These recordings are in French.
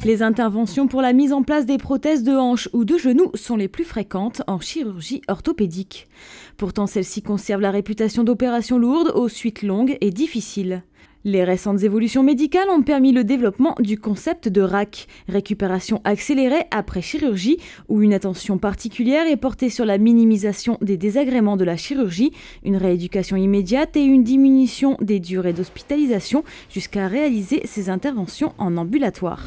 Les interventions pour la mise en place des prothèses de hanche ou de genoux sont les plus fréquentes en chirurgie orthopédique. Pourtant, celle-ci conserve la réputation d'opérations lourdes aux suites longues et difficiles. Les récentes évolutions médicales ont permis le développement du concept de RAC, récupération accélérée après chirurgie, où une attention particulière est portée sur la minimisation des désagréments de la chirurgie, une rééducation immédiate et une diminution des durées d'hospitalisation jusqu'à réaliser ces interventions en ambulatoire.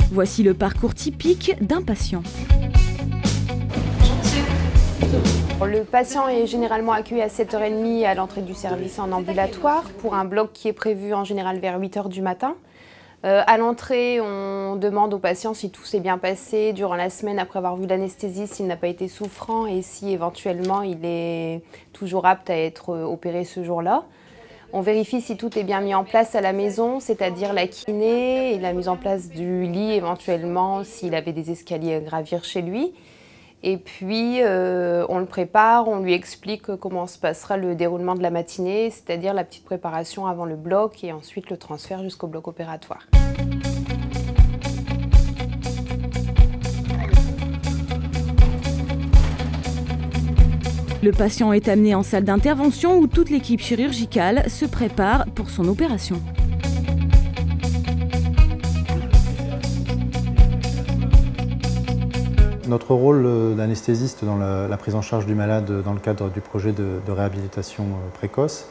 Voici le parcours typique d'un patient. Le patient est généralement accueilli à 7h30 à l'entrée du service en ambulatoire pour un bloc qui est prévu en général vers 8h du matin. À l'entrée, on demande au patient si tout s'est bien passé durant la semaine après avoir vu l'anesthésie, s'il n'a pas été souffrant et si éventuellement il est toujours apte à être opéré ce jour-là. On vérifie si tout est bien mis en place à la maison, c'est-à-dire la kiné et la mise en place du lit éventuellement s'il avait des escaliers à gravir chez lui. Et puis, on le prépare, on lui explique comment se passera le déroulement de la matinée, c'est-à-dire la petite préparation avant le bloc et ensuite le transfert jusqu'au bloc opératoire. Le patient est amené en salle d'intervention où toute l'équipe chirurgicale se prépare pour son opération. Notre rôle d'anesthésiste dans la prise en charge du malade dans le cadre du projet de réhabilitation précoce,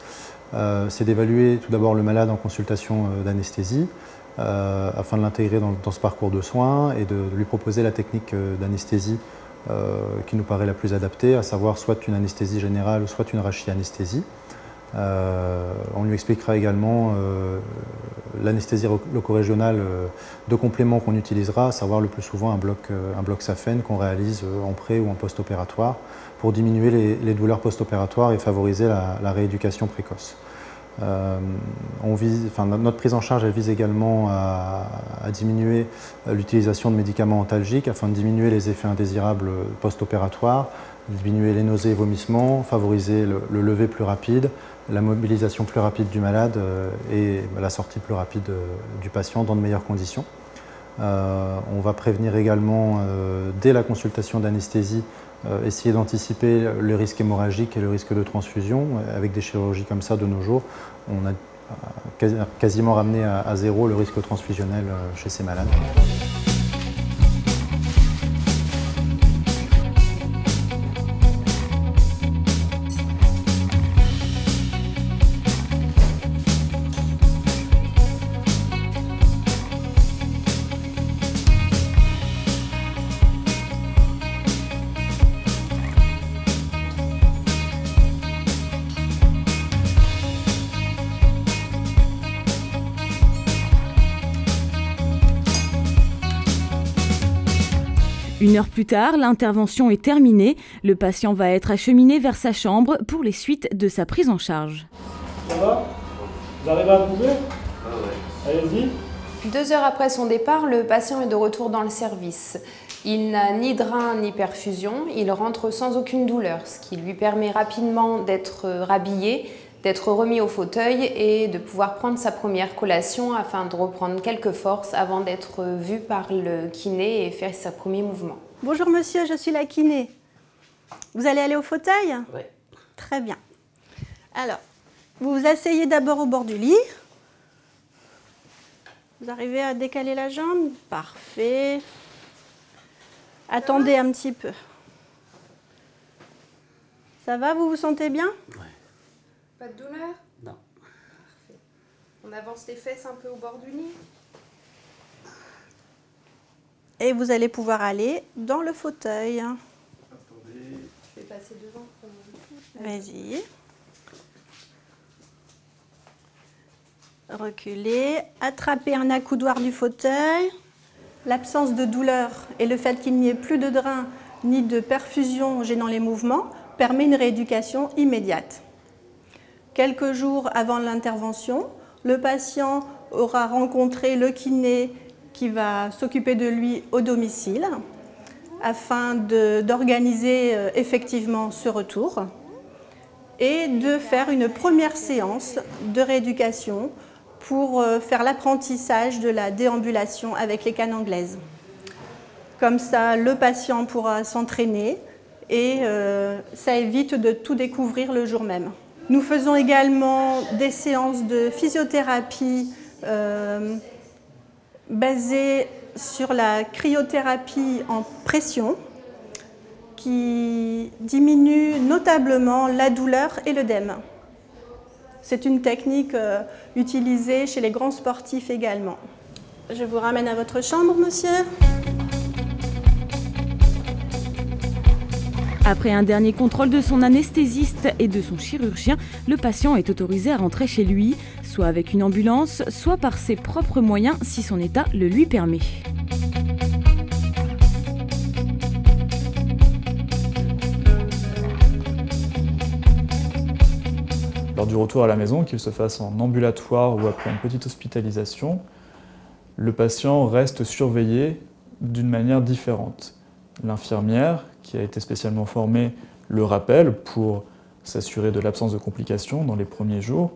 c'est d'évaluer tout d'abord le malade en consultation d'anesthésie afin de l'intégrer dans ce parcours de soins et de lui proposer la technique d'anesthésie qui nous paraît la plus adaptée, à savoir soit une anesthésie générale ou soit une rachianesthésie. On lui expliquera également l'anesthésie locorégionale de complément qu'on utilisera, à savoir le plus souvent un bloc SAFEN qu'on réalise en pré ou en post-opératoire pour diminuer les douleurs post-opératoires et favoriser la rééducation précoce. Notre prise en charge elle vise également à diminuer l'utilisation de médicaments antalgiques afin de diminuer les effets indésirables post-opératoires, diminuer les nausées et vomissements, favoriser le lever plus rapide, la mobilisation plus rapide du malade et la sortie plus rapide du patient dans de meilleures conditions. On va prévenir également, dès la consultation d'anesthésie, essayer d'anticiper le risque hémorragique et le risque de transfusion. Avec des chirurgies comme ça de nos jours, on a quasiment ramené à zéro le risque transfusionnel chez ces malades. Une heure plus tard, l'intervention est terminée. Le patient va être acheminé vers sa chambre pour les suites de sa prise en charge. Ça va? Vous arrivez à bouger? Allez-y. 2 heures après son départ, le patient est de retour dans le service. Il n'a ni drain ni perfusion, il rentre sans aucune douleur, ce qui lui permet rapidement d'être rhabillé, d'être remis au fauteuil et de pouvoir prendre sa première collation afin de reprendre quelques forces avant d'être vu par le kiné et faire ses premiers mouvements. Bonjour monsieur, je suis la kiné. Vous allez aller au fauteuil? Oui. Très bien. Alors, vous vous asseyez d'abord au bord du lit. Vous arrivez à décaler la jambe? Parfait. Attendez un petit peu. Ça va, vous vous sentez bien? Oui. Pas de douleur? Non. Parfait. On avance les fesses un peu au bord du lit. Et vous allez pouvoir aller dans le fauteuil. Attendez. Je vais passer devant. Vas-y. Reculez. Attrapez un accoudoir du fauteuil. L'absence de douleur et le fait qu'il n'y ait plus de drain ni de perfusion gênant les mouvements permet une rééducation immédiate. Quelques jours avant l'intervention, le patient aura rencontré le kiné qui va s'occuper de lui au domicile afin d'organiser effectivement ce retour et de faire une première séance de rééducation pour faire l'apprentissage de la déambulation avec les cannes anglaises. Comme ça, le patient pourra s'entraîner et ça évite de tout découvrir le jour même. Nous faisons également des séances de physiothérapie basées sur la cryothérapie en pression qui diminue notablement la douleur et l'œdème. C'est une technique utilisée chez les grands sportifs également. Je vous ramène à votre chambre, monsieur. Après un dernier contrôle de son anesthésiste et de son chirurgien, le patient est autorisé à rentrer chez lui, soit avec une ambulance, soit par ses propres moyens si son état le lui permet. Lors du retour à la maison, qu'il se fasse en ambulatoire ou après une petite hospitalisation, le patient reste surveillé d'une manière différente. L'infirmière, qui a été spécialement formée, le rappelle pour s'assurer de l'absence de complications dans les premiers jours.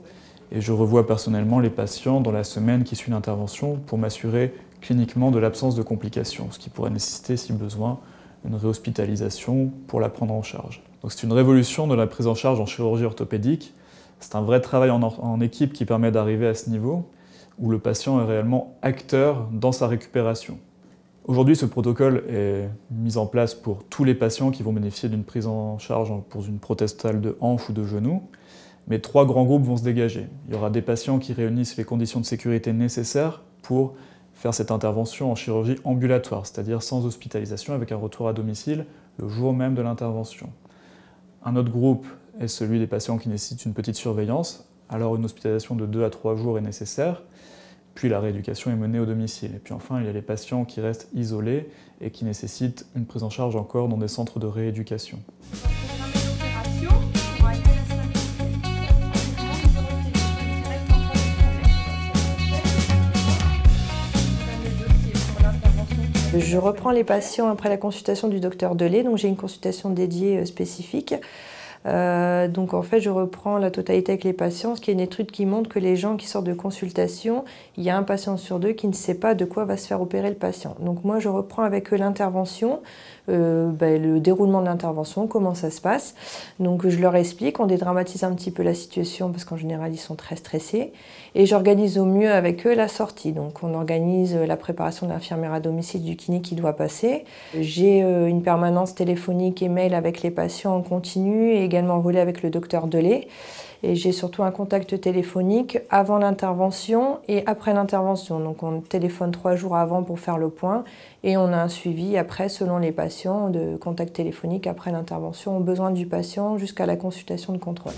Et je revois personnellement les patients dans la semaine qui suit l'intervention pour m'assurer cliniquement de l'absence de complications, ce qui pourrait nécessiter, si besoin, une réhospitalisation pour la prendre en charge. Donc c'est une révolution de la prise en charge en chirurgie orthopédique. C'est un vrai travail en équipe qui permet d'arriver à ce niveau où le patient est réellement acteur dans sa récupération. Aujourd'hui, ce protocole est mis en place pour tous les patients qui vont bénéficier d'une prise en charge pour une prothèse totale de hanche ou de genou, mais 3 grands groupes vont se dégager. Il y aura des patients qui réunissent les conditions de sécurité nécessaires pour faire cette intervention en chirurgie ambulatoire, c'est-à-dire sans hospitalisation avec un retour à domicile le jour même de l'intervention. Un autre groupe est celui des patients qui nécessitent une petite surveillance, alors une hospitalisation de 2 à 3 jours est nécessaire. Puis la rééducation est menée au domicile. Et puis enfin, il y a les patients qui restent isolés et qui nécessitent une prise en charge encore dans des centres de rééducation. Je reprends les patients après la consultation du docteur Delay, donc j'ai une consultation dédiée spécifique. Donc en fait je reprends la totalité avec les patients, ce qui est une étude qui montre que les gens qui sortent de consultation, il y a un patient sur 2 qui ne sait pas de quoi va se faire opérer le patient. Donc moi je reprends avec eux l'intervention, le déroulement de l'intervention, comment ça se passe. Donc je leur explique, on dédramatise un petit peu la situation parce qu'en général ils sont très stressés et j'organise au mieux avec eux la sortie. Donc on organise la préparation de l'infirmière à domicile du kiné qui doit passer. J'ai une permanence téléphonique et mail avec les patients en continu et également relais avec le docteur Delay. Et j'ai surtout un contact téléphonique avant l'intervention et après l'intervention. Donc on téléphone 3 jours avant pour faire le point et on a un suivi après selon les patients de contact téléphonique après l'intervention aux besoins du patient jusqu'à la consultation de contrôle.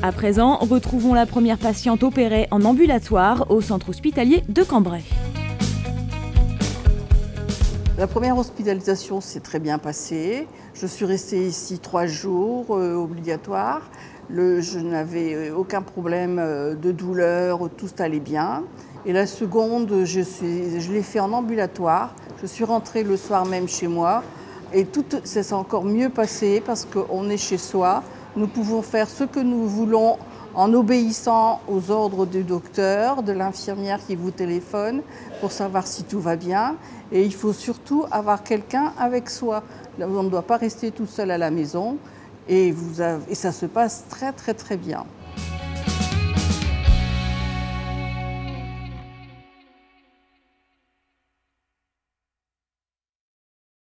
À présent, retrouvons la première patiente opérée en ambulatoire au centre hospitalier de Cambrai. La première hospitalisation s'est très bien passée. Je suis restée ici 3 jours obligatoires. Je n'avais aucun problème de douleur, tout allait bien. Et la seconde, je l'ai fait en ambulatoire. Je suis rentrée le soir même chez moi. Et tout s'est encore mieux passé parce qu'on est chez soi. Nous pouvons faire ce que nous voulons en obéissant aux ordres du docteur, de l'infirmière qui vous téléphone pour savoir si tout va bien. Et il faut surtout avoir quelqu'un avec soi. On ne doit pas rester tout seul à la maison et ça se passe très très très bien.